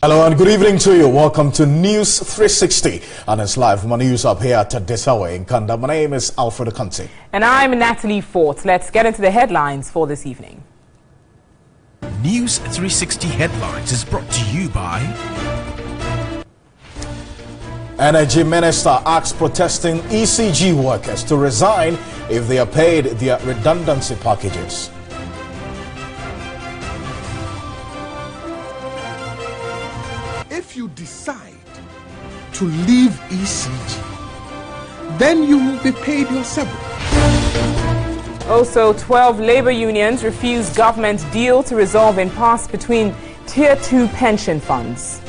Hello and good evening to you. Welcome to News 360 and it's live from our news up here at Teshie in Kanda. My name is Alfred Akanti. And I'm Natalie Fort. Let's get into the headlines for this evening. News 360 headlines is brought to you by Energy Minister asks protesting ECG workers to resign if they are paid their redundancy packages. If you decide to leave ECG, then you will be paid your severance. Also, 12 labor unions refuse government deal to resolve impasse between Tier 2 pension funds.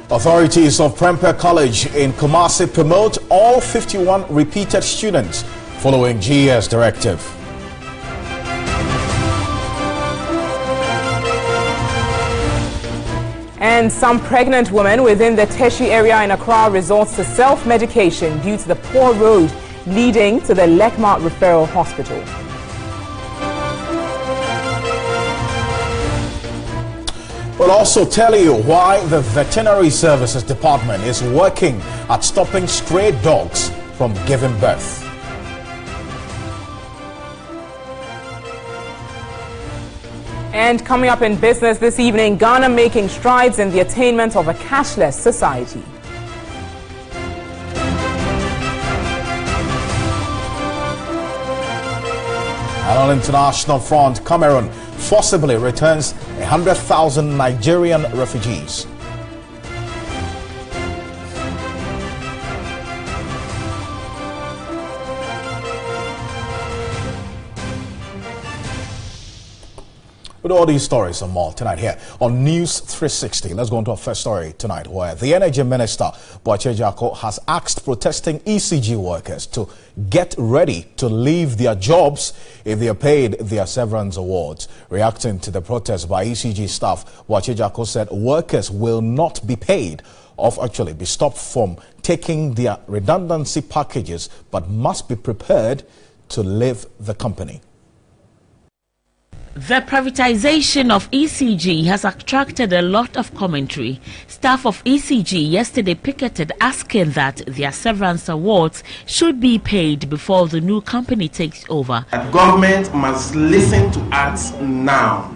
Authorities of Prempeh College in Kumasi promote all 51 repeated students following GES directive. And some pregnant women within the Teshie area in Accra resorts to self-medication due to the poor road leading to the Lekma Referral Hospital. We'll also tell you why the Veterinary Services Department is working at stopping stray dogs from giving birth. And coming up in business this evening, Ghana making strides in the attainment of a cashless society. And on international front, Cameroon forcibly returns 100,000 Nigerian refugees. With all these stories and more tonight here on News 360. Let's go into our first story tonight, where the Energy Minister, Boakye has asked protesting ECG workers to get ready to leave their jobs if they are paid their severance awards. Reacting to the protest by ECG staff, Boakye said workers will not be paid be stopped from taking their redundancy packages, but must be prepared to leave the company. The privatization of ECG has attracted a lot of commentary. Staff of ECG yesterday picketed asking that their severance awards should be paid before the new company takes over. The government must listen to us now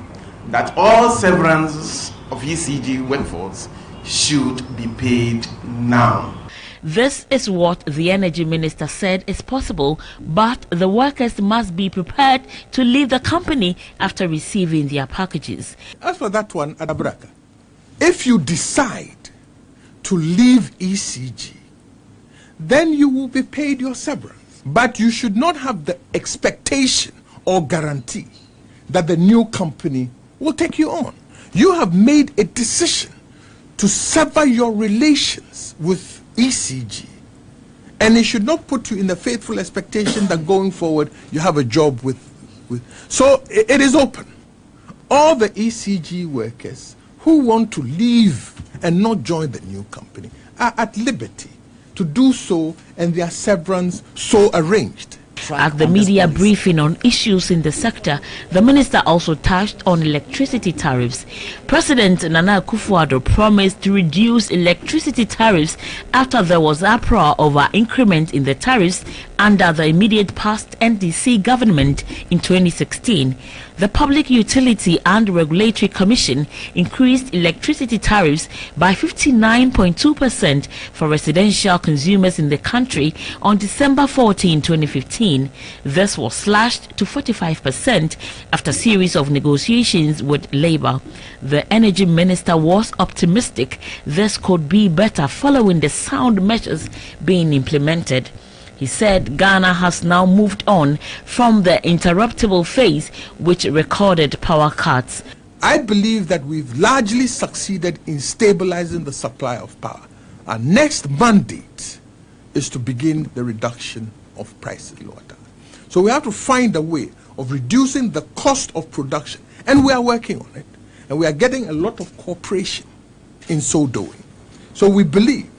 that all severances of ECG workforce should be paid now. This is what the Energy Minister said is possible, but the workers must be prepared to leave the company after receiving their packages. As for that one, Adabraka, if you decide to leave ECG, then you will be paid your severance. But you should not have the expectation or guarantee that the new company will take you on. You have made a decision to sever your relations with ECG, and it should not put you in the faithful expectation that going forward you have a job with. So it is open. All the ECG workers who want to leave and not join the new company are at liberty to do so, and their severance so arranged. At the media briefing on issues in the sector, the minister also touched on electricity tariffs. President Nana Akufo-Addo promised to reduce electricity tariffs after there was uproar over increment in the tariffs under the immediate past NDC government in 2016. The Public Utility and Regulatory Commission increased electricity tariffs by 59.2% for residential consumers in the country on December 14, 2015. This was slashed to 45% after a series of negotiations with Labour. The Energy Minister was optimistic this could be better following the sound measures being implemented. He said Ghana has now moved on from the interruptible phase which recorded power cuts. I believe that we've largely succeeded in stabilizing the supply of power. Our next mandate is to begin the reduction of prices lower down. So we have to find a way of reducing the cost of production, and we are working on it, and we are getting a lot of cooperation in so doing. So we believe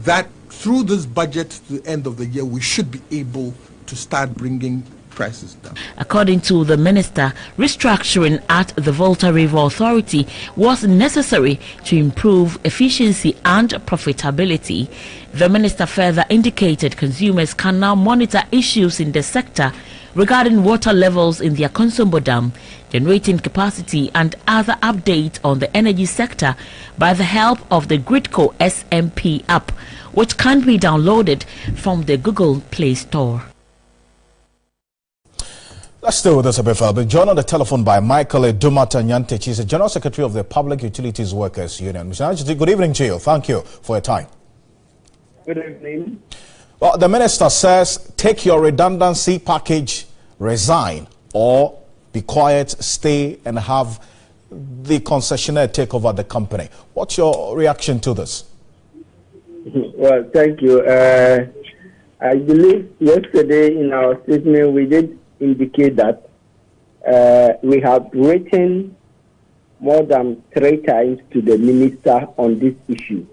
that through this budget to the end of the year, we should be able to start bringing prices down. According to the minister, restructuring at the Volta River Authority was necessary to improve efficiency and profitability. The minister further indicated consumers can now monitor issues in the sector regarding water levels in their Konsombo Dam, generating capacity and other updates on the energy sector by the help of the Gridco SMP app, which can be downloaded from the Google Play Store. Let's stay with us a bit further. Joined on the telephone by Michael Dumata Teshie. He's the General Secretary of the Public Utilities Workers Union. Mr. Teshie, good evening to you. Thank you for your time. Good evening. Well, the minister says take your redundancy package, resign, or be quiet, stay and have the concessionaire take over the company. What's your reaction to this? Well, thank you. I believe yesterday in our statement we did indicate that we have written more than 3 times to the minister on this issue.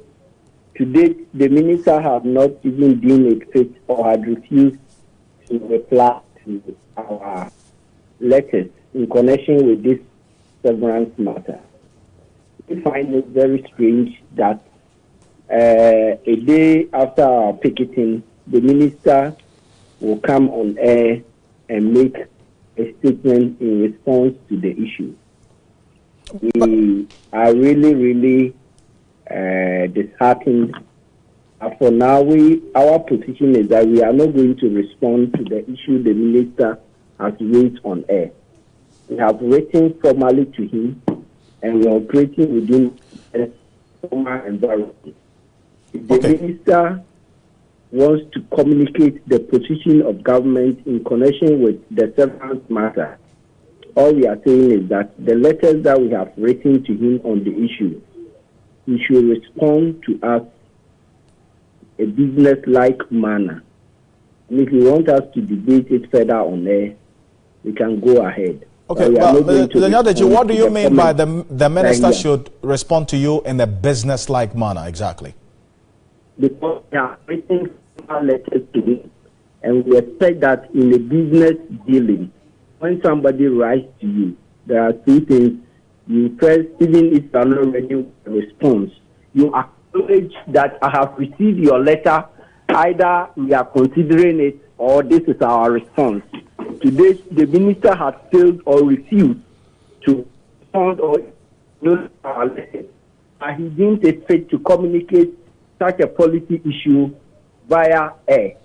To date, the minister has not even deemed it fit or had refused to reply to our letters in connection with this severance matter. We find it very strange that a day after our picketing, the minister will come on air and make a statement in response to the issue. We are really disheartened. For now, our position is that we are not going to respond to the issue the minister has raised on air. We have written formally to him, and we are operating within a formal environment. If the minister wants to communicate the position of government in connection with the severance matter, all we are saying is that the letters that we have written to him on the issue, he should respond to us a business-like manner. And if you want us to debate it further on air, we can go ahead. Okay, what do you mean by the minister should respond to you in a business-like manner exactly? Because we are writing letters to him, and we expect that in a business dealing, when somebody writes to you, there are 2 things. You first, even if you are not ready with a response, you acknowledge that I have received your letter, either we are considering it or this is our response. Today, the minister has failed or refused to respond or notice our letter. He deemed it fit to communicate such a policy issue via air.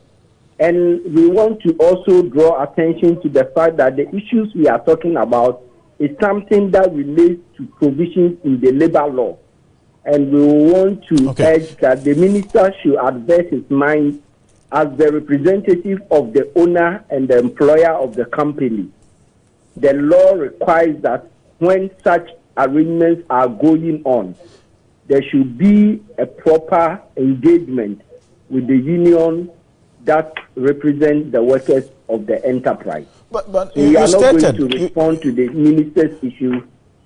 And we want to also draw attention to the fact that the issues we are talking about is something that relates to provisions in the labor law. And we want to urge that the minister should advise his mind as the representative of the owner and the employer of the company. The law requires that when such arrangements are going on, there should be a proper engagement with the union that represents the workers of the enterprise. But we are not going to respond to the minister's issue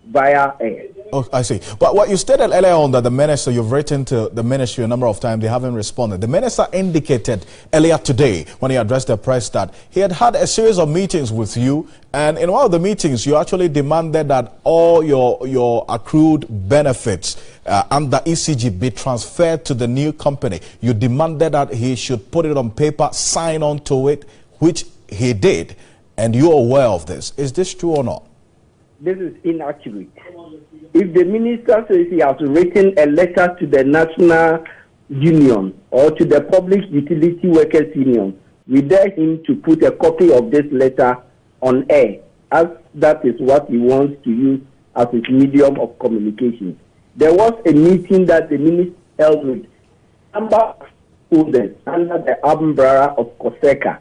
via air. Oh, I see. But what you stated earlier on that the minister, you've written to the ministry a number of times, they haven't responded. The minister indicated earlier today when he addressed the press that he had had a series of meetings with you, and in one of the meetings you actually demanded that all your accrued benefits under ECG be transferred to the new company. You demanded that he should put it on paper, sign on to it, which he did. And you're aware of this. Is this true or not? This is inaccurate. If the minister says he has written a letter to the National Union or to the Public Utility Workers Union, we dare him to put a copy of this letter on air, as that is what he wants to use as his medium of communication. There was a meeting that the minister held with number of holders under the umbrella of COSECA,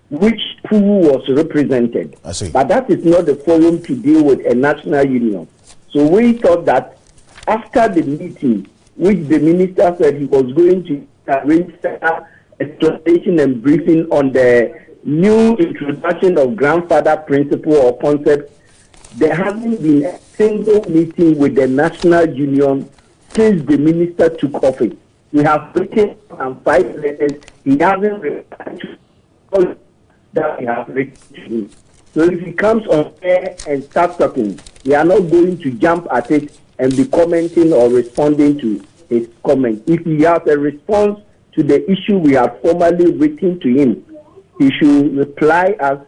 who was represented. I see. But that is not the forum to deal with a national union. So we thought that after the meeting, which the minister said he was going to arrange an explanation and briefing on the new introduction of grandfather principle or concept, there hasn't been a single meeting with the national union since the minister took office. We have written 5 letters. He hasn't replied to. that we have written to him. So if he comes on air and starts talking, we are not going to jump at it and be commenting or responding to his comment. If he has a response to the issue we have formally written to him, he should reply us,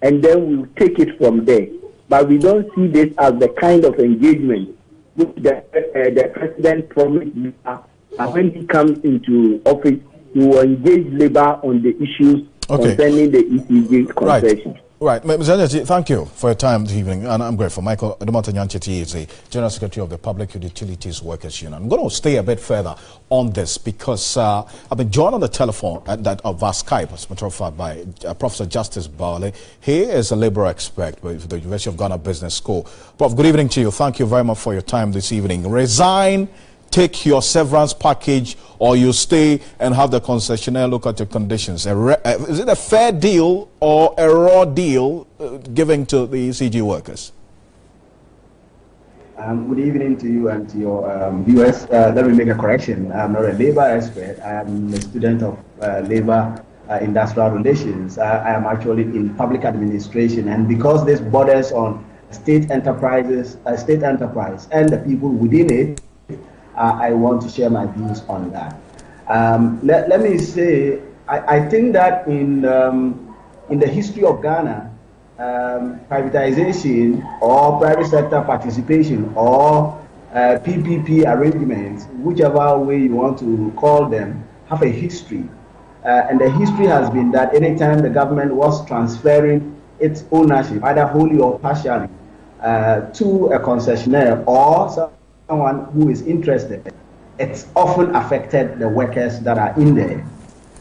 and then we'll take it from there. But we don't see this as the kind of engagement which the president promised. When he comes into office, he will engage labor on the issues concerning the ECG concession. Right. Mr. Teshie, thank you for your time this evening, and I'm grateful. Michael Edomonta-Nyancheti is the General Secretary of the Public Utilities Workers Union. I'm going to stay a bit further on this because I've been joined on the telephone via Skype, as a matter of fact, by Professor Justice Barley. He is a labor expert with the University of Ghana Business School. Prof, good evening to you. Thank you very much for your time this evening. Resign, take your severance package, or you stay and have the concessionaire look at your conditions. Is it a fair deal or a raw deal given to the ECG workers? Good evening to you and to your viewers. Let me make a correction. I'm not a labor expert. I am a student of labor industrial relations. I am actually in public administration, and because this borders on state enterprise and the people within it, I want to share my views on that. Let me say, I think that in the history of Ghana, privatization or private sector participation or PPP arrangements, whichever way you want to call them, have a history. And the history has been that anytime the government was transferring its ownership, either wholly or partially, to a concessionaire or someone who is interested, it's often affected the workers that are in there.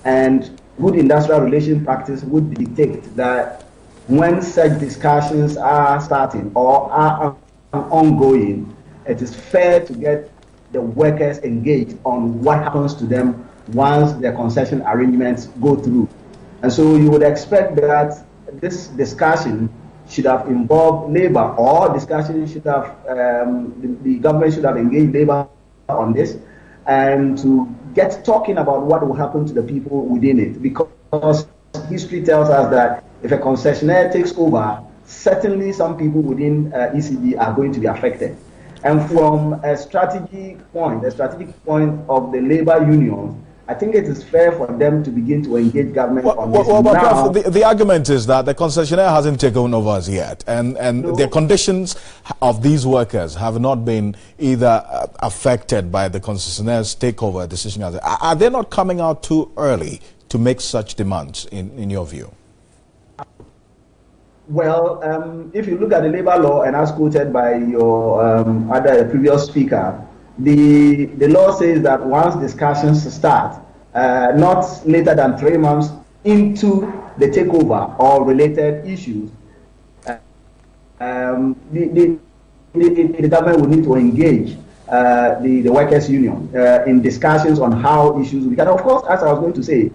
And good industrial relation practice would dictate that when such discussions are starting or are ongoing, it is fair to get the workers engaged on what happens to them once the concession arrangements go through. And so you would expect that this discussion should have involved labor, or discussion should have, the government should have engaged labor on this, and to get talking about what will happen to the people within it. Because history tells us that if a concessionaire takes over, certainly some people within ECG are going to be affected. And from a strategic point of the labor union, I think it is fair for them to begin to engage government on this. Now, the argument is that the concessionaire hasn't taken over as yet, and the conditions of these workers have not been either affected by the concessionaire's takeover decision. Are they not coming out too early to make such demands, in your view? Well, if you look at the labor law, and as quoted by your other previous speaker, the law says that once discussions start, not later than 3 months into the takeover or related issues, the government will need to engage the workers' union in discussions on how issues will be. And of course, as I was going to say,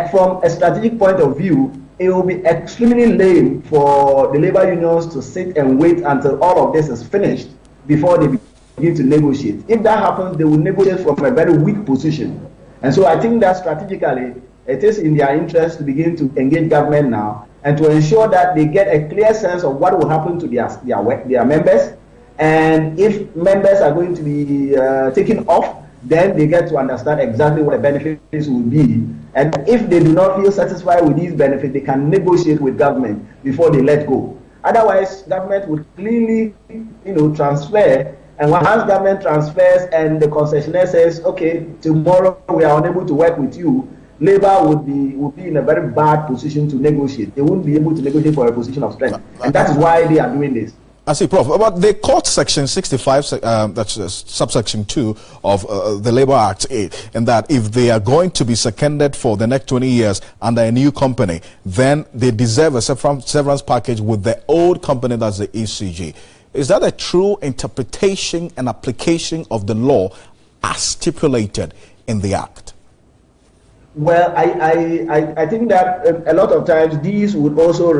from a strategic point of view, it will be extremely lame for the labor unions to sit and wait until all of this is finished before they begin to negotiate. If that happens, they will negotiate from a very weak position. And so I think that strategically, it is in their interest to begin to engage government now and to ensure that they get a clear sense of what will happen to their members. And if members are going to be taken off, then they get to understand exactly what the benefits will be. And if they do not feel satisfied with these benefits, they can negotiate with government before they let go. Otherwise, government would clearly, transfer. And once government transfers and the concessionaire says, okay, tomorrow we are unable to work with you, labor would be in a very bad position to negotiate. They won't be able to negotiate for a position of strength. And that is why they are doing this. I see, Prof. But the court section 65, that's subsection 2 of the Labour Act 8, and that if they are going to be seconded for the next 20 years under a new company, then they deserve a severance package with the old company, that's the ECG. Is that a true interpretation and application of the law as stipulated in the Act? Well, I think that a lot of times these would also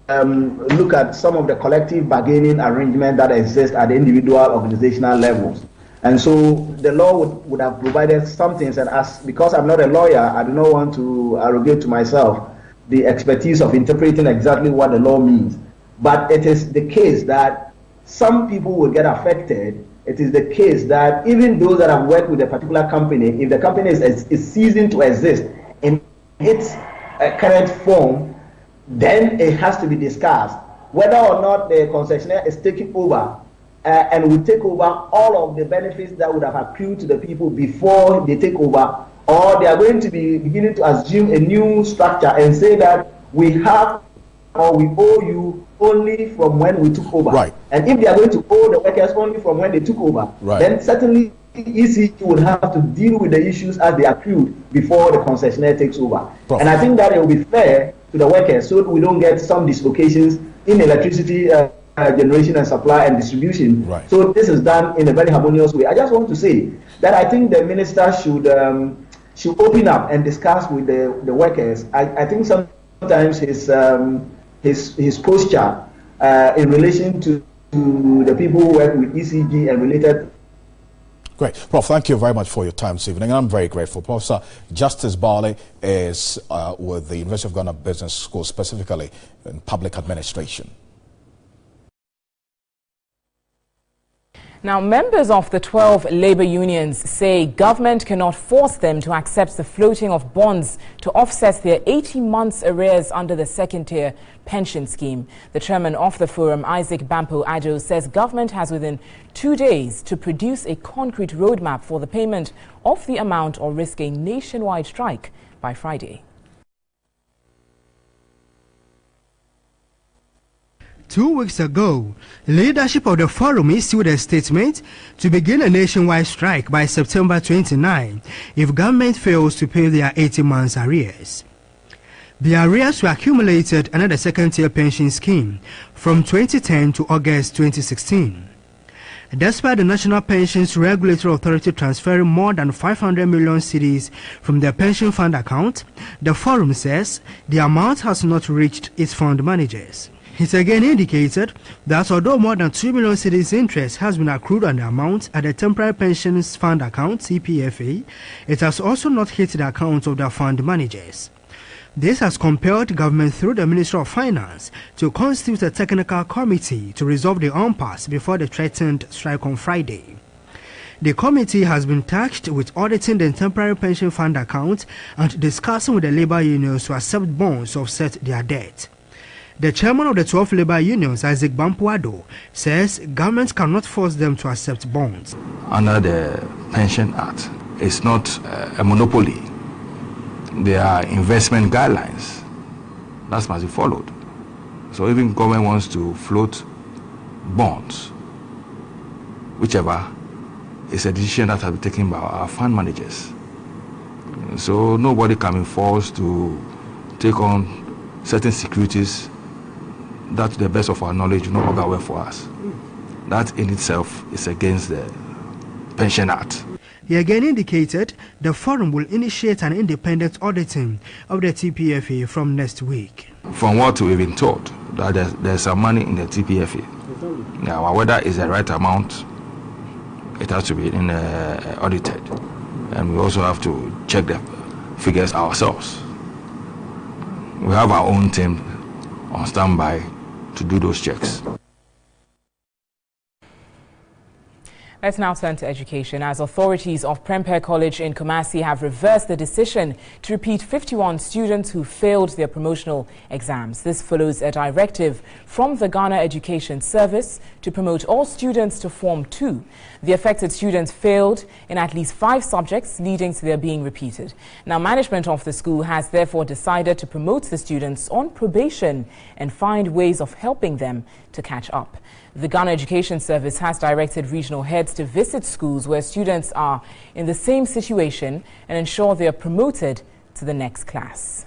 look at some of the collective bargaining arrangement that exist at the individual organizational levels. And so the law would have provided some things, and because I'm not a lawyer, I do not want to arrogate to myself the expertise of interpreting exactly what the law means. But it is the case that some people will get affected. It is the case that even those that have worked with a particular company, if the company is ceasing to exist in its current form, then it has to be discussed whether or not the concessionaire is taking over and will take over all of the benefits that would have accrued to the people before they take over, or they are going to be beginning to assume a new structure and say that we have or we owe you only from when we took over. Right. And if they are going to owe the workers only from when they took over, then certainly ECG would have to deal with the issues as they accrued before the concessionaire takes over. And I think that it will be fair to the workers so we don't get some dislocations in electricity generation and supply and distribution. So this is done in a very harmonious way. I just want to say that I think the minister should open up and discuss with the workers. I think sometimes his posture in relation to the people who work with ECG and related. Great. Prof, thank you very much for your time this evening. I'm very grateful. Professor Justice Barley is with the University of Ghana Business School, specifically in public administration. Now, members of the 12 labor unions say government cannot force them to accept the floating of bonds to offset their 18 months arrears under the second-tier pension scheme. The chairman of the forum, Isaac Bampo Adjo, says government has within 2 days to produce a concrete roadmap for the payment of the amount or risk a nationwide strike by Friday. 2 weeks ago, leadership of the forum issued a statement to begin a nationwide strike by September 29 if government fails to pay their 18 months arrears. The arrears were accumulated under the second-tier pension scheme from 2010 to August 2016. Despite the National Pensions Regulatory Authority transferring more than 500 million cedis from their pension fund account, the forum says the amount has not reached its fund managers. It again indicated that although more than 2 million cedis interest has been accrued on the amount at the Temporary Pensions Fund account, TPFA, it has also not hit the account of the fund managers. This has compelled government through the Ministry of Finance to constitute a technical committee to resolve the impasse before the threatened strike on Friday. The committee has been tasked with auditing the Temporary Pension Fund account and discussing with the labor unions to accept bonds to offset their debt. The chairman of the 12 labor unions, Isaac Bampo Adjo, says government cannot force them to accept bonds. Under the Pension Act, it's not a monopoly. There are investment guidelines that must be followed. So even government wants to float bonds, whichever is a decision that has been taken by our fund managers. So nobody can be forced to take on certain securities that, to the best of our knowledge, will not go well for us. That in itself is against the Pension Act. He again indicated the forum will initiate an independent auditing of the TPFA from next week. From what we've been told, that there's some money in the TPFA. Now, whether it's the right amount, it has to be audited. And we also have to check the figures ourselves. We have our own team on standby to do those checks. Let's now turn to education, as authorities of Prempeh College in Kumasi have reversed the decision to repeat 51 students who failed their promotional exams. This follows a directive from the Ghana Education Service to promote all students to Form 2. The affected students failed in at least 5 subjects, leading to their being repeated. Now, management of the school has therefore decided to promote the students on probation and find ways of helping them to catch up. The Ghana Education Service has directed regional heads to visit schools where students are in the same situation and ensure they are promoted to the next class.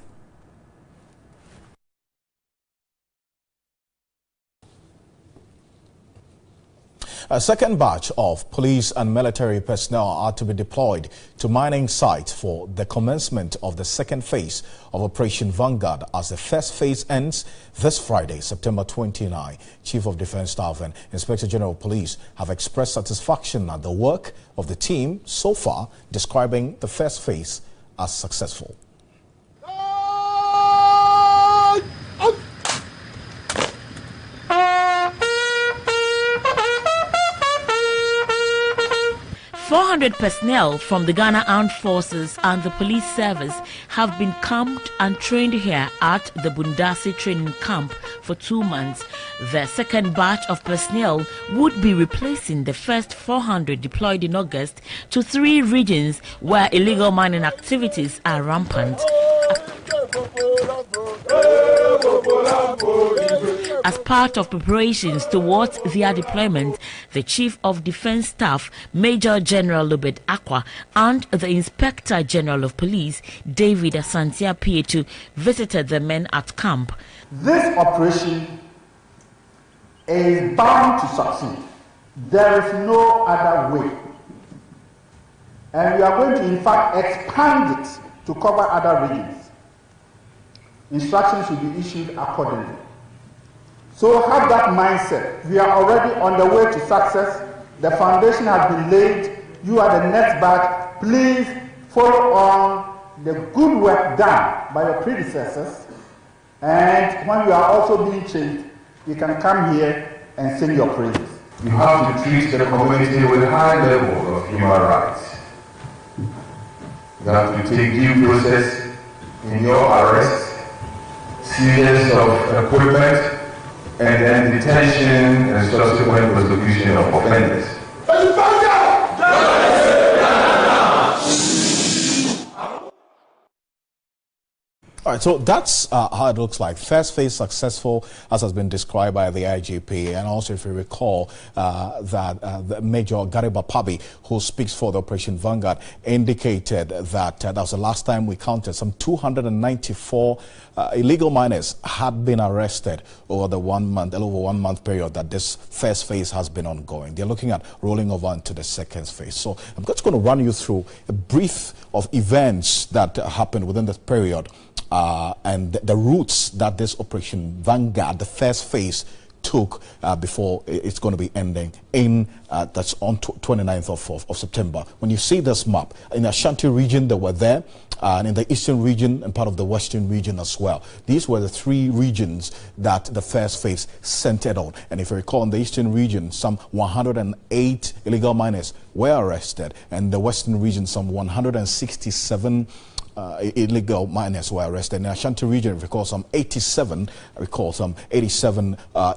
A second batch of police and military personnel are to be deployed to mining sites for the commencement of the second phase of Operation Vanguard as the first phase ends this Friday, September 29. Chief of Defence Staff and Inspector General of Police have expressed satisfaction at the work of the team so far, describing the first phase as successful. 400 personnel from the Ghana Armed Forces and the police service have been camped and trained here at the Bundasi training camp for 2 months. The second batch of personnel would be replacing the first 400 deployed in August to 3 regions where illegal mining activities are rampant. As part of preparations towards their deployment, the Chief of Defense Staff, Major General Lubed Aqua, and the Inspector General of Police, David Asantia Pietu, visited the men at camp. This operation is bound to succeed. There is no other way. And we are going to, in fact, expand it to cover other regions. Instructions will be issued accordingly. So have that mindset. We are already on the way to success. The foundation has been laid. You are the next batch. Please follow on the good work done by your predecessors. And when you are also being trained, you can come here and sing your praises. You have to treat the community with a high level of human rights. You have to take due process in your arrest, seizures of equipment, and then detention and subsequent prosecution of offenders. All right, so that's how it looks like. First phase successful, as has been described by the IGP, and also if you recall that the Major Gariba Pabi, who speaks for the Operation Vanguard, indicated that that was the last time we counted. Some 294 illegal miners had been arrested over the 1 month, a little over 1 month period that this first phase has been ongoing. They're looking at rolling over into the second phase. So I'm just going to run you through a brief of events that happened within this period. And the routes that this Operation Vanguard, the first phase, took before it's going to be ending in that's on 29th of September. When you see this map, in the Ashanti region they were there, and in the eastern region and part of the western region as well. These were the 3 regions that the first phase centered on. And if you recall, in the eastern region, some 108 illegal miners were arrested, and the western region, some 167 illegal miners were arrested. In the Ashanti region, recall some 87,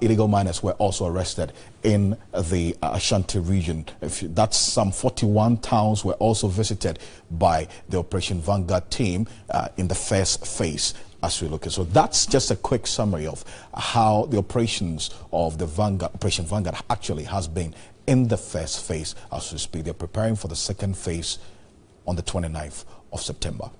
illegal miners were also arrested in the Ashanti region. That's some 41 towns were also visited by the Operation Vanguard team in the first phase. As we look at, so that's just a quick summary of how the operations of the Operation Vanguard actually has been in the first phase. As we speak, they're preparing for the second phase on the 29th of September.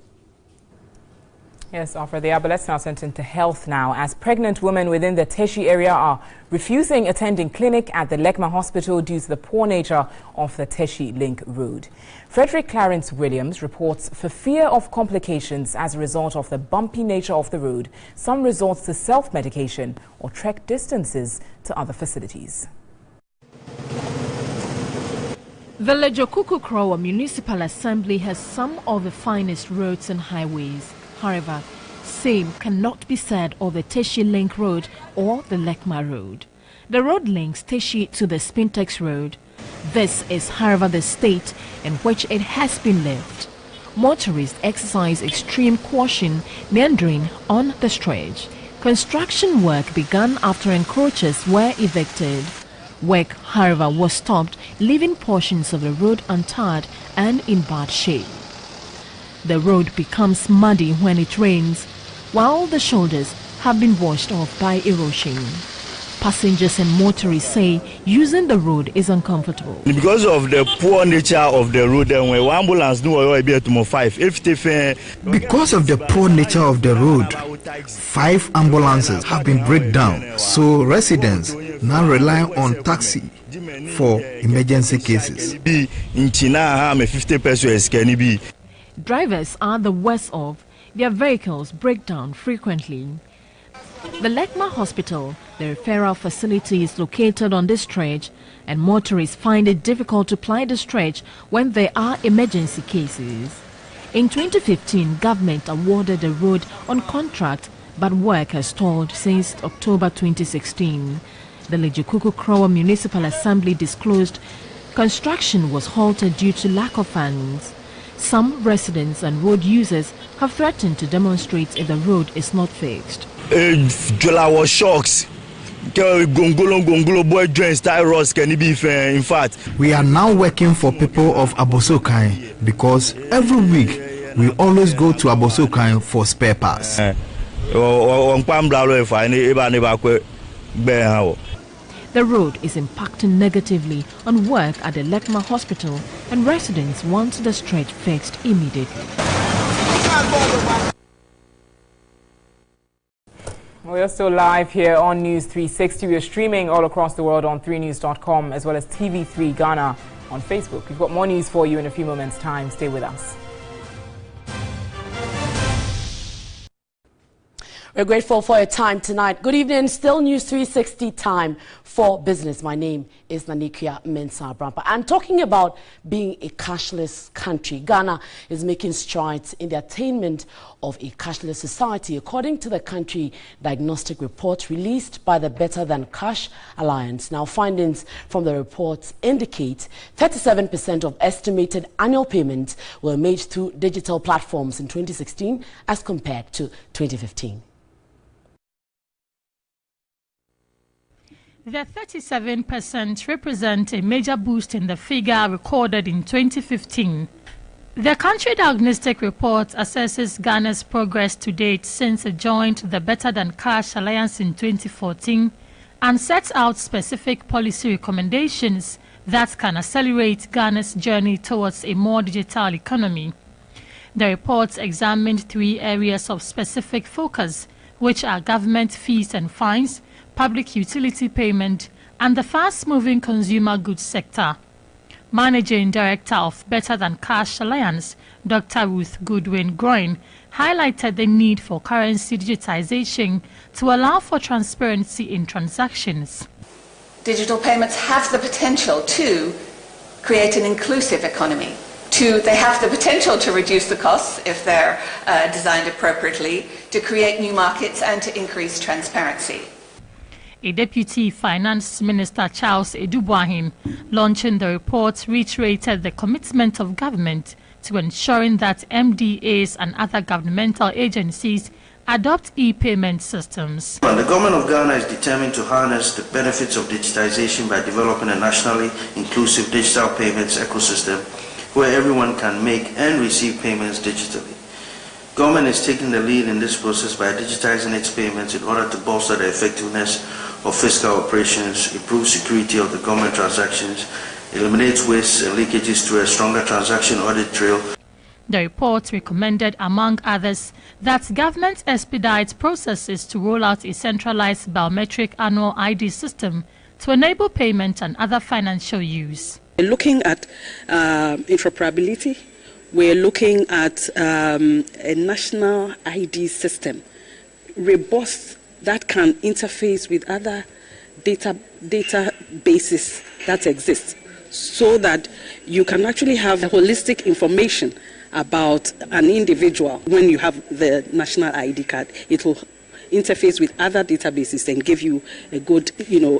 Yes, Alfred, they are, but let's now send into health now, as pregnant women within the Teshie area are refusing attending clinic at the Lekma Hospital due to the poor nature of the Teshie Link Road. Frederick Clarence Williams reports for fear of complications as a result of the bumpy nature of the road, some resorts to self-medication or trek distances to other facilities. The Lejokuku-Krowa Municipal Assembly has some of the finest roads and highways. However, same cannot be said of the Teshie Link Road or the Lekma Road. The road links Teshie to the Spintex Road. This is, however, the state in which it has been left. Motorists exercise extreme caution meandering on the stretch. Construction work began after encroachers were evicted. Work, however, was stopped, leaving portions of the road untarred and in bad shape. The road becomes muddy when it rains, while the shoulders have been washed off by erosion. Passengers and motorists say using the road is uncomfortable. Because of the poor nature of the road, ambulance because of the poor nature of the road, 5 ambulances have been break down, so residents now rely on taxi for emergency cases. Drivers are the worst off. Their vehicles break down frequently. The Lekma Hospital, the referral facility, is located on this stretch, and motorists find it difficult to ply the stretch when there are emergency cases. In 2015, government awarded the road on contract, but work has stalled since October 2016. The Lejokuku-Krowa Municipal Assembly disclosed Construction was halted due to lack of funds. Some residents and road users have threatened to demonstrate if the road is not fixed. Our shocks. Gongolo boy joins Tyros can be fair. In fact, we are now working for people of Abosokai because every week we always go to Abosokai for spare parts. The road is impacting negatively on work at the Lekma Hospital, and residents want the stretch fixed immediately. We are still live here on News 360. We are streaming all across the world on 3news.com as well as TV3 Ghana on Facebook. We've got more news for you in a few moments' time. Stay with us. We're grateful for your time tonight. Good evening. Still News 360 time for business. My name is Nanikia Mensah Brampa. And talking about being a cashless country, Ghana is making strides in the attainment of a cashless society, according to the country diagnostic report released by the Better Than Cash Alliance. Now, findings from the report indicate 37% of estimated annual payments were made through digital platforms in 2016 as compared to 2015. The 37% represent a major boost in the figure recorded in 2015. The country diagnostic report assesses Ghana's progress to date since it joined the Better Than Cash Alliance in 2014 and sets out specific policy recommendations that can accelerate Ghana's journey towards a more digital economy. The report examined 3 areas of specific focus, which are government fees and fines, public utility payment, and the fast-moving consumer goods sector. Managing Director of Better Than Cash Alliance, Dr. Ruth Goodwin-Groin, highlighted the need for currency digitization to allow for transparency in transactions. Digital payments have the potential to create an inclusive economy. They have the potential to reduce the costs if they're designed appropriately, to create new markets and to increase transparency. A Deputy Finance Minister, Charles Edubuahin, launching the report, reiterated the commitment of government to ensuring that MDAs and other governmental agencies adopt e-payment systems. The government of Ghana is determined to harness the benefits of digitization by developing a nationally inclusive digital payments ecosystem where everyone can make and receive payments digitally. Government is taking the lead in this process by digitizing its payments in order to bolster the effectiveness of fiscal operations, improve security of the government transactions, eliminate wastes and leakages through a stronger transaction audit trail. The report recommended, among others, that government expedite processes to roll out a centralized biometric annual ID system to enable payment and other financial use. We're looking at interoperability. We're looking at a national ID system, robust, that can interface with other databases that exist, so that you can actually have holistic information about an individual. When you have the national ID card, it will interface with other databases and give you a good,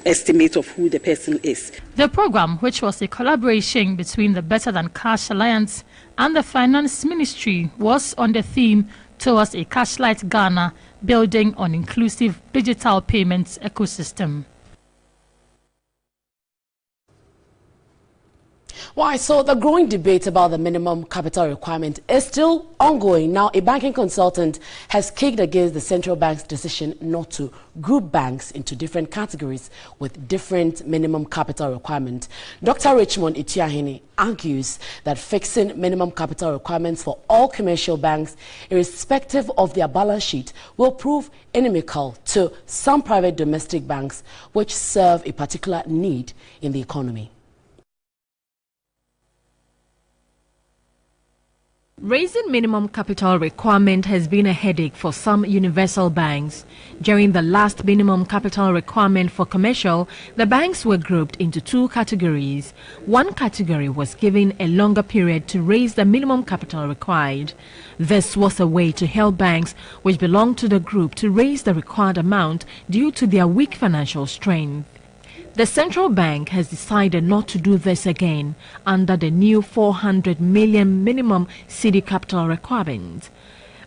estimate of who the person is. The program, which was a collaboration between the Better Than Cash Alliance and the Finance Ministry, was on the theme towards a cashless Ghana, building on inclusive digital payments ecosystem. Why? So the growing debate about the minimum capital requirement is still ongoing. Now, a banking consultant has kicked against the central bank's decision not to group banks into different categories with different minimum capital requirements. Dr. Richmond Itiahene argues that fixing minimum capital requirements for all commercial banks, irrespective of their balance sheet, will prove inimical to some private domestic banks which serve a particular need in the economy. Raising minimum capital requirement has been a headache for some universal banks. During the last minimum capital requirement for commercial, the banks were grouped into 2 categories. One category was given a longer period to raise the minimum capital required. This was a way to help banks which belong to the group to raise the required amount due to their weak financial strength. The central bank has decided not to do this again under the new 400 million minimum cedi capital requirement.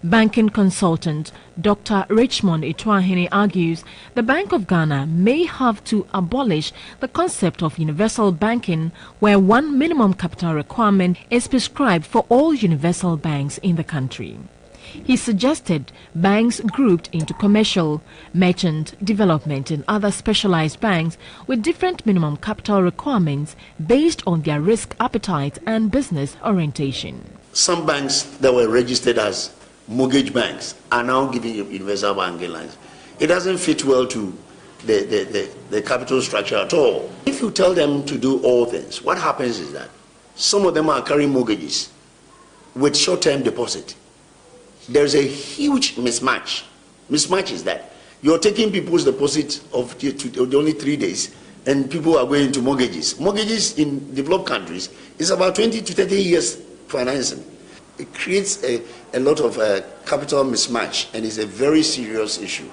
Banking consultant Dr. Richmond Ituahene argues the Bank of Ghana may have to abolish the concept of universal banking, where one minimum capital requirement is prescribed for all universal banks in the country. He suggested banks grouped into commercial, merchant, development and other specialized banks with different minimum capital requirements based on their risk appetite and business orientation. Some banks that were registered as mortgage banks are now giving universal banking lines. It doesn't fit well to the capital structure at all. If you tell them to do all things, what happens is that some of them are carrying mortgages with short-term deposit. There's a huge mismatch. Mismatch is that you're taking people's deposit of only 3 days and people are going into mortgages. Mortgages in developed countries is about 20 to 30 years financing. It creates a lot of capital mismatch and is a very serious issue.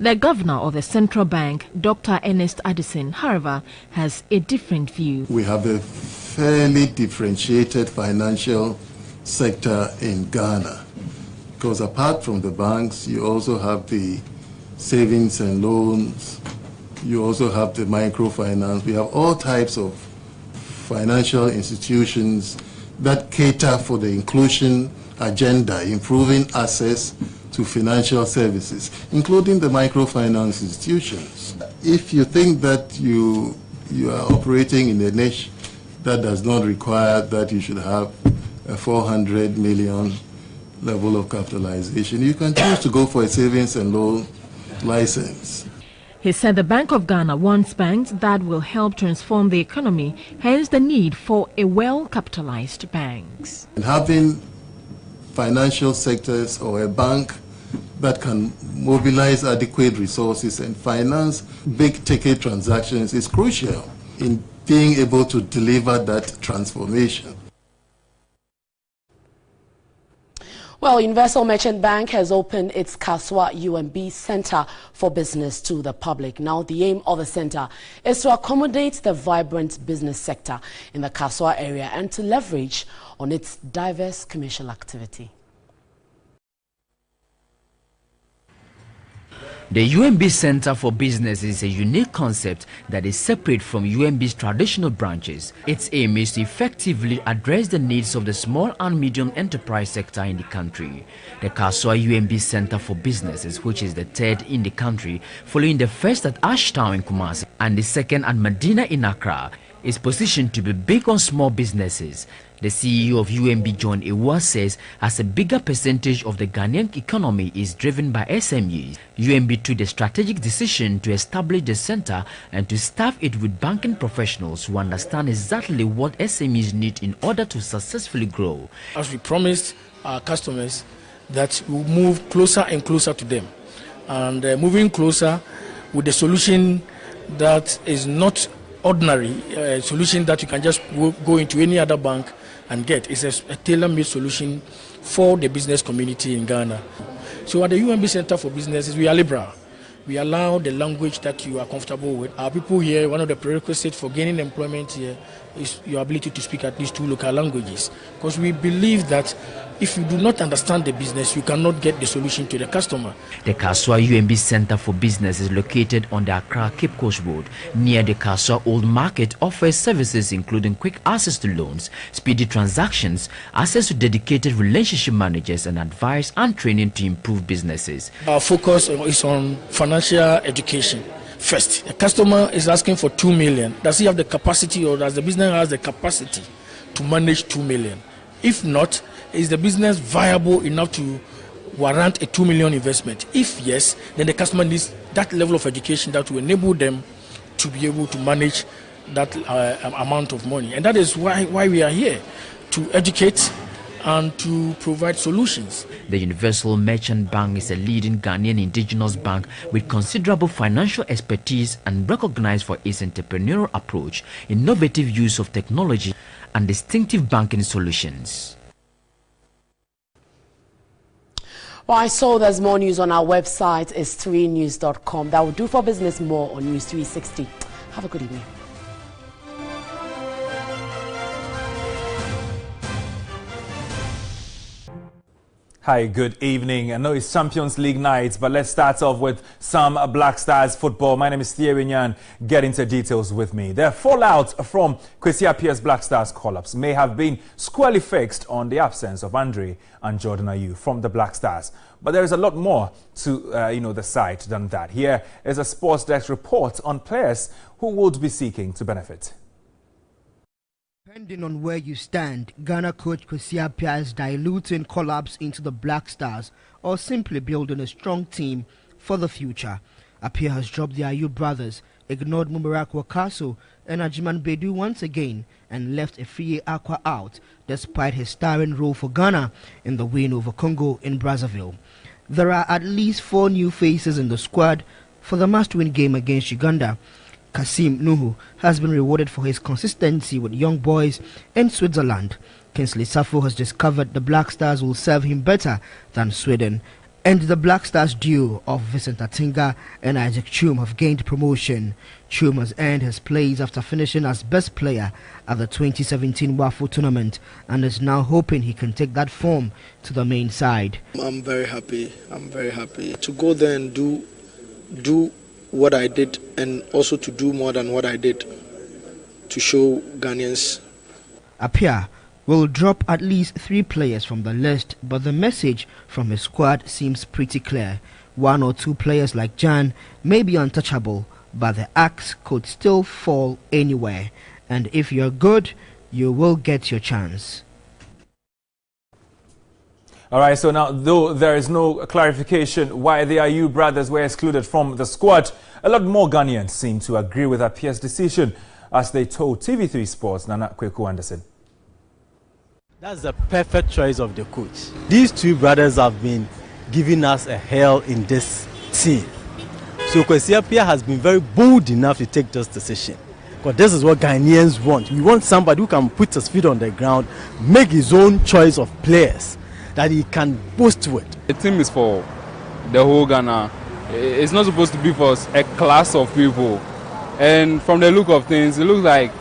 The governor of the central bank, Dr. Ernest Addison, however, has a different view. We have a fairly differentiated financial sector in Ghana, because apart from the banks, you also have the savings and loans, you also have the microfinance. We have all types of financial institutions that cater for the inclusion agenda, improving access to financial services, including the microfinance institutions. If you think that you are operating in a niche that does not require that you should have a 400 million level of capitalization, you can choose to go for a savings and loan license. He said the Bank of Ghana wants banks that will help transform the economy, hence the need for a well-capitalized banks. And having financial sectors or a bank that can mobilize adequate resources and finance big-ticket transactions is crucial in being able to deliver that transformation. Well, Universal Merchant Bank has opened its Kaswa UMB Center for Business to the public. Now, the aim of the center is to accommodate the vibrant business sector in the Kaswa area and to leverage on its diverse commercial activity. The UMB Center for Business is a unique concept that is separate from UMB's traditional branches. Its aim is to effectively address the needs of the small and medium enterprise sector in the country. The Kaswa UMB Center for Businesses, which is the third in the country, following the first at Ashtown in Kumasi and the second at Medina in Accra, is positioned to be big on small businesses. The CEO of UMB, John Ewa, says as a bigger percentage of the Ghanaian economy is driven by SMEs, UMB took the strategic decision to establish the center and to staff it with banking professionals who understand exactly what SMEs need in order to successfully grow. As we promised our customers that we'll move closer and closer to them, and moving closer with a solution that is not ordinary, a solution that you can just go into any other bank and get. It's a tailor-made solution for the business community in Ghana. So at the UMB Center for Businesses, we are liberal. We allow the language that you are comfortable with. Our people here, one of the prerequisites for gaining employment here is your ability to speak at least 2 local languages. Because we believe that if you do not understand the business, you cannot get the solution to the customer. The Kaswa UMB Center for Business is located on the Accra Cape Coast Road. Near the Kaswa Old Market, offers services including quick access to loans, speedy transactions, access to dedicated relationship managers and advice and training to improve businesses. Our focus is on financial education. First, the customer is asking for 2 million. Does he have the capacity, or does the business have the capacity to manage 2 million? If not, is the business viable enough to warrant a 2 million investment? If yes, then the customer needs that level of education that will enable them to be able to manage that amount of money. And that is why we are here, to educate and to provide solutions. The Universal Merchant Bank is a leading Ghanaian indigenous bank with considerable financial expertise and recognized for its entrepreneurial approach, innovative use of technology, and distinctive banking solutions. Well, I saw there's more news on our website, is 3news.com. That will do for business. More on News 360. Have a good evening. Hi, good evening. I know it's Champions League night, but let's start off with some Black Stars football. My name is Teshie Nyan. Get into details with me. The fallout from Kwesi Appiah's Black Stars collapse may have been squarely fixed on the absence of Andre and Jordan Ayew from the Black Stars. But there is a lot more to the side than that. Here is a Sports Desk report on players who would be seeking to benefit. Depending on where you stand, Ghana coach Kwesi Appiah is diluting collapse into the Black Stars or simply building a strong team for the future. Appiah has dropped the Ayew brothers, ignored Mubarak Wakaso and Ajiman Bedu once again, and left Efriye Akwa out despite his starring role for Ghana in the win over Congo in Brazzaville. There are at least 4 new faces in the squad for the must-win game against Uganda. Kasim Nuhu has been rewarded for his consistency with young boys in Switzerland. Kingsley Safo has discovered the Black Stars will serve him better than Sweden. And the Black Stars duo of Vincent Atinga and Isaac Chum have gained promotion. Chum has earned his place after finishing as best player at the 2017 WAFU tournament and is now hoping he can take that form to the main side. I'm very happy. I'm very happy to go there and do what I did, and also to do more than what I did to show Ghanaians. Appiah will drop at least 3 players from the list, but the message from his squad seems pretty clear. 1 or 2 players like Jan may be untouchable, but the axe could still fall anywhere, and if you're good, you will get your chance. All right, so now, though there is no clarification why the Ayew brothers were excluded from the squad, a lot more Ghanaians seem to agree with Appiah's decision, as they told TV3 Sports' Nana Kweku Anderson. That's the perfect choice of the coach. These 2 brothers have been giving us a hell in this team. So Kwesi Appiah has been very bold enough to take this decision. Because this is what Ghanaians want. We want somebody who can put his feet on the ground, make his own choice of players that he can boast with. The team is for the whole Ghana. It's not supposed to be for a class of people. And from the look of things, it looks like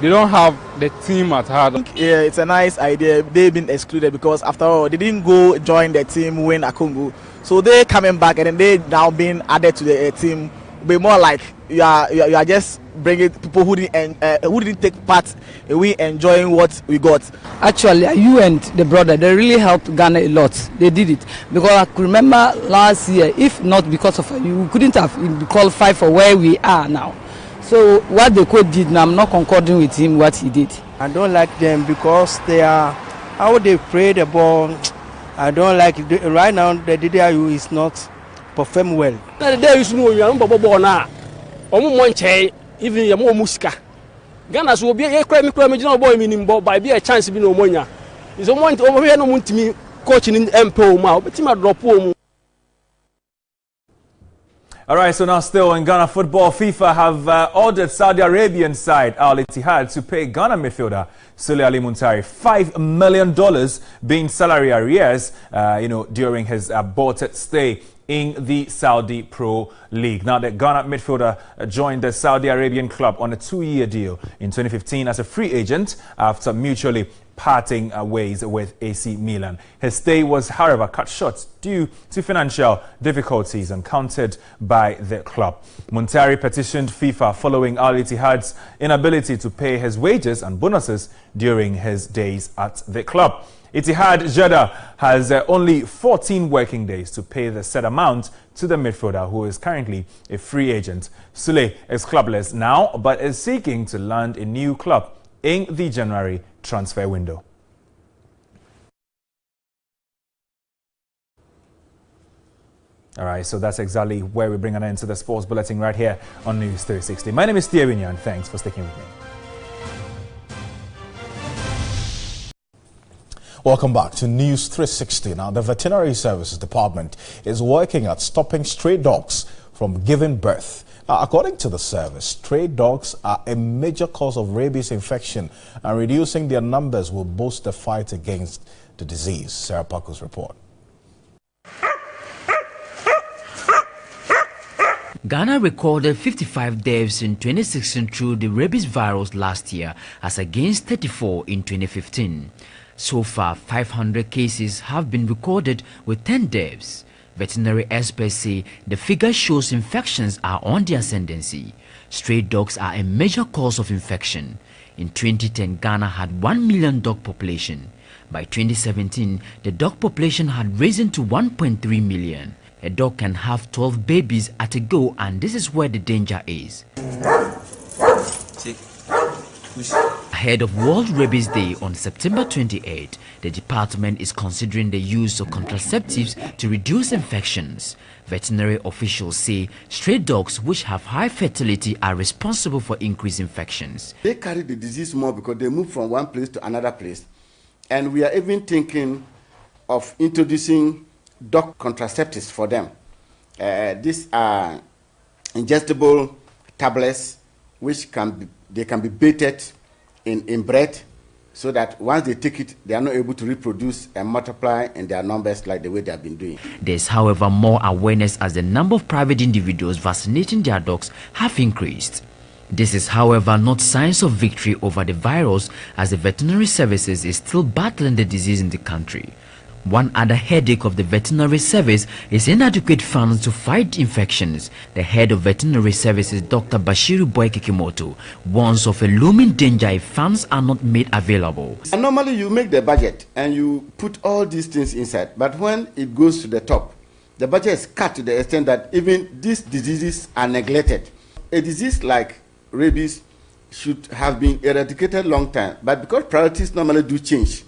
they don't have the team at heart. Yeah, it's a nice idea. They've been excluded because after all, they didn't go join the team when Congo. So they're coming back and then they now being added to the team. Be more like you are just bringing people who didn't take part. We enjoying what we got. Actually, you and the brother, they really helped Ghana a lot. They did it because I could remember last year, if not because of you, we couldn't have qualified for where we are now. So what the coach did, now I'm not concording with him what he did. I don't like them because they are how they play the ball. I don't like it. Right now the DDIU is not perform well. There is no you now. Even your more musika. Ghana will be a crime boy meaning by be a chance be no monya. Is a moment over here no want to me coaching in MPO now, but him drop home. All right, so now still in Ghana football, FIFA have ordered Saudi Arabian side Al Ittihad to pay Ghana midfielder Sule Ali Muntari $5 million being salary arrears, during his aborted stay in the Saudi Pro League. Now, the Ghana midfielder joined the Saudi Arabian club on a 2-year deal in 2015 as a free agent after mutually parting ways with AC Milan. His stay was, however, cut short due to financial difficulties encountered by the club. Muntari petitioned FIFA following Al Ittihad's inability to pay his wages and bonuses during his days at the club. Ittihad Jeddah has only 14 working days to pay the said amount to the midfielder, who is currently a free agent. Sule is clubless now, but is seeking to land a new club in the January transfer window. All right, so that's exactly where we bring an end to the sports bulletin right here on News 360. My name is Teshie Nyan, and thanks for sticking with me. Welcome back to News 360. Now, the Veterinary Services Department is working at stopping stray dogs from giving birth. Now, according to the service, stray dogs are a major cause of rabies infection, and reducing their numbers will boost the fight against the disease. Sarah Paco's report. Ghana recorded 55 deaths in 2016 through the rabies virus last year, as against 34 in 2015. So far, 500 cases have been recorded with 10 deaths. Veterinary experts say the figure shows infections are on the ascendancy. Stray dogs are a major cause of infection. In 2010, Ghana had 1 million dog population. By 2017, the dog population had risen to 1.3 million. A dog can have 12 babies at a go, and this is where the danger is. Ahead of World Rabies Day on September 28, the department is considering the use of contraceptives to reduce infections. Veterinary officials say stray dogs which have high fertility are responsible for increased infections. They carry the disease more because they move from one place to another place. And we are even thinking of introducing dog contraceptives for them. These are ingestible tablets which can be baited in bread, so that once they take it, they are not able to reproduce and multiply in their numbers like the way they have been doing. There's, however, more awareness as the number of private individuals vaccinating their dogs have increased. This is, however, not signs of victory over the virus, as the veterinary services is still battling the disease in the country. One other headache of the veterinary service is inadequate funds to fight infections. The head of veterinary services, Dr. Bashiru Boy Kikimoto, warns of a looming danger if funds are not made available. And normally you make the budget and you put all these things inside, but when it goes to the top, the budget is cut to the extent that even these diseases are neglected. A disease like rabies should have been eradicated long time, but because priorities normally do change,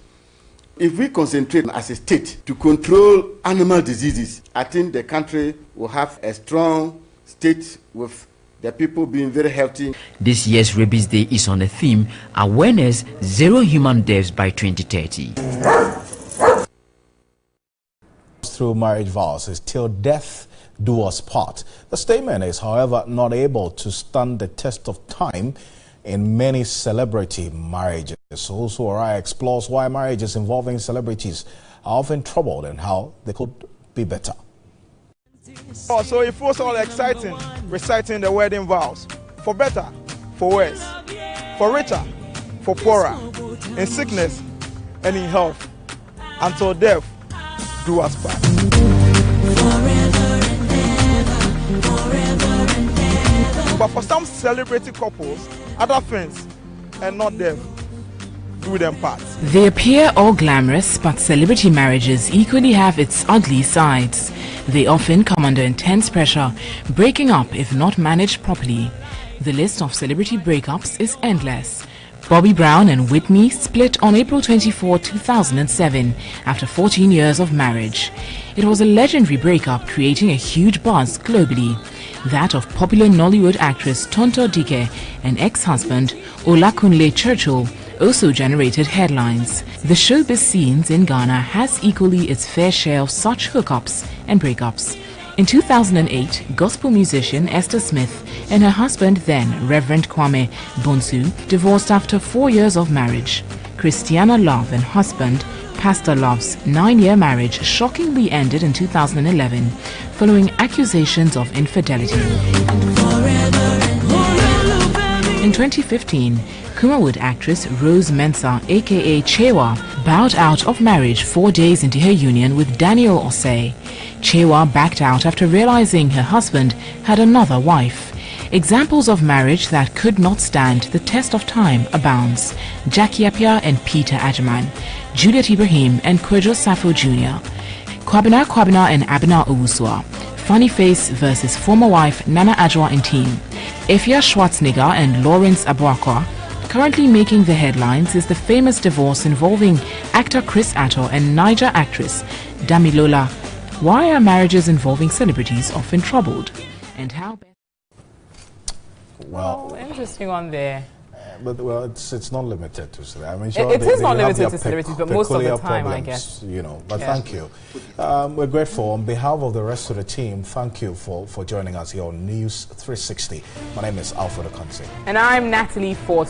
if we concentrate as a state to control animal diseases, I think the country will have a strong state with the people being very healthy. This year's Rabies Day is on the theme Awareness, Zero Human Deaths by 2030. Through marriage vows is till death do us part. The statement is, however, not able to stand the test of time in many celebrity marriages. Also, Oriah explores why marriages involving celebrities are often troubled and how they could be better. Oh, so it was all exciting, reciting the wedding vows. For better, for worse, for richer, for poorer, in sickness and in health, until death do us part. But for some celebrity couples, other things, and not them, do them part. They appear all glamorous, but celebrity marriages equally have its ugly sides. They often come under intense pressure, breaking up if not managed properly. The list of celebrity breakups is endless. Bobby Brown and Whitney split on April 24, 2007 after 14 years of marriage. It was a legendary breakup, creating a huge buzz globally. That of popular Nollywood actress Tonto Dike and ex-husband Olakunle Churchill also generated headlines. The showbiz scenes in Ghana has equally its fair share of such hookups and breakups. In 2008, gospel musician Esther Smith and her husband then, Reverend Kwame Bonsu, divorced after 4 years of marriage. Christiana Love and husband, Pastor Love's 9-year marriage shockingly ended in 2011 following accusations of infidelity. In 2015, Kumawood actress Rose Mensah, aka Chewa, bowed out of marriage 4 days into her union with Daniel Osei. Chewa backed out after realizing her husband had another wife. Examples of marriage that could not stand the test of time abounds. Jackie Appiah and Peter Ajaman, Juliet Ibrahim and Kwejo Safo Jr., Kwabena and Abena Owusua, Funny Face versus former wife Nana Adjoa and team, Efia Schwarzenegger and Lawrence Abuakwa. Currently making the headlines is the famous divorce involving actor Chris Atto and Niger actress Damilola. Why are marriages involving celebrities often troubled? And how? Well, interesting one there. But it's not limited to celebrities. I mean, sure, it is not limited to celebrities, but most of the time, problems, I guess. You know, but yeah. Thank you. We're grateful. On behalf of the rest of the team, thank you for joining us here on News 360. My name is Alfred Okansi. And I'm Natalie Ford.